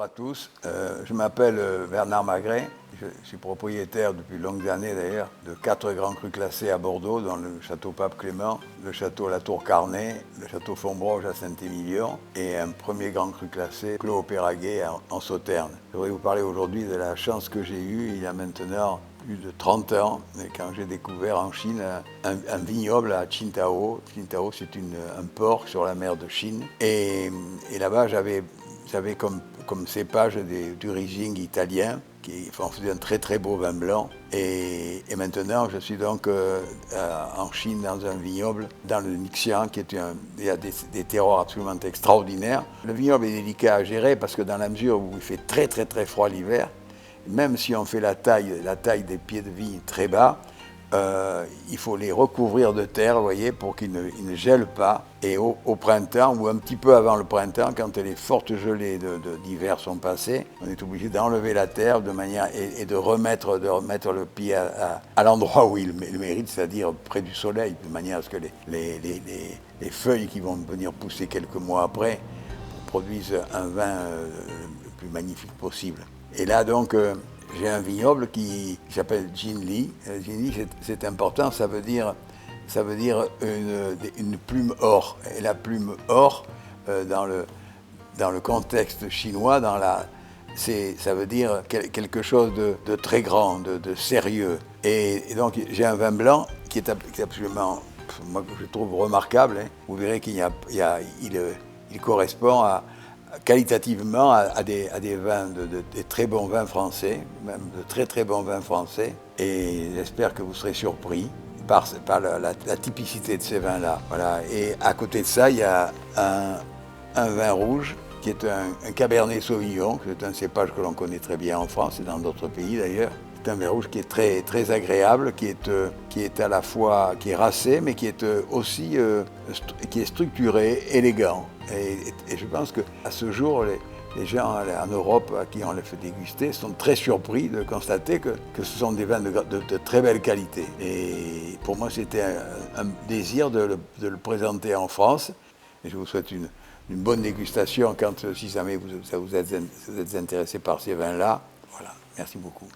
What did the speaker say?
Bonjour à tous, je m'appelle Bernard Magret, je suis propriétaire depuis longues années d'ailleurs de 4 grands crus classés à Bordeaux, dont le château Pape Clément, le château La Tour Carnet, le château Fontbroge à Saint-Émilion et un premier grand cru classé, Clos au Péraguet en Sauternes. Je voudrais vous parler aujourd'hui de la chance que j'ai eue il y a maintenant plus de 30 ans, quand j'ai découvert en Chine un vignoble à Qingdao. Qingdao, c'est un port sur la mer de Chine. Et là-bas, j'avais comme cépage du Riesling italien, qui faisait un très très beau vin blanc. Et maintenant, je suis donc en Chine dans un vignoble, dans le Nixian, il y a des terroirs absolument extraordinaires. Le vignoble est délicat à gérer parce que dans la mesure où il fait très très très froid l'hiver, même si on fait la taille des pieds de vigne très bas, il faut les recouvrir de terre, vous voyez, pour qu'ils ne gèlent pas. Et au printemps, ou un petit peu avant le printemps, quand les fortes gelées d'hiver sont passées, on est obligé d'enlever la terre de manière et de remettre le pied à l'endroit où il mérite, c'est-à-dire près du soleil, de manière à ce que les feuilles qui vont venir pousser quelques mois après produisent un vin le plus magnifique possible. Et là donc, j'ai un vignoble qui s'appelle Jinli. Jinli, c'est important, ça veut dire une plume or. Et la plume or, dans le contexte chinois, ça veut dire quelque chose de très grand, de sérieux. Et donc j'ai un vin blanc qui est absolument, moi, que je trouve remarquable. Hein. Vous verrez qu'il correspond qualitativement à des vins, des très bons vins français, même de très très bons vins français. Et j'espère que vous serez surpris par la typicité de ces vins-là. Voilà. Et à côté de ça, il y a un vin rouge qui est un Cabernet Sauvignon, c'est un cépage que l'on connaît très bien en France et dans d'autres pays d'ailleurs. C'est un vin rouge qui est très, très agréable, qui est à la fois racé, mais qui est aussi qui est structuré, élégant. Et je pense qu'à ce jour, les gens en Europe à qui on les fait déguster sont très surpris de constater que ce sont des vins de très belle qualité. Et pour moi, c'était un désir de le présenter en France. Et je vous souhaite une bonne dégustation si jamais vous êtes intéressé par ces vins-là. Voilà, merci beaucoup.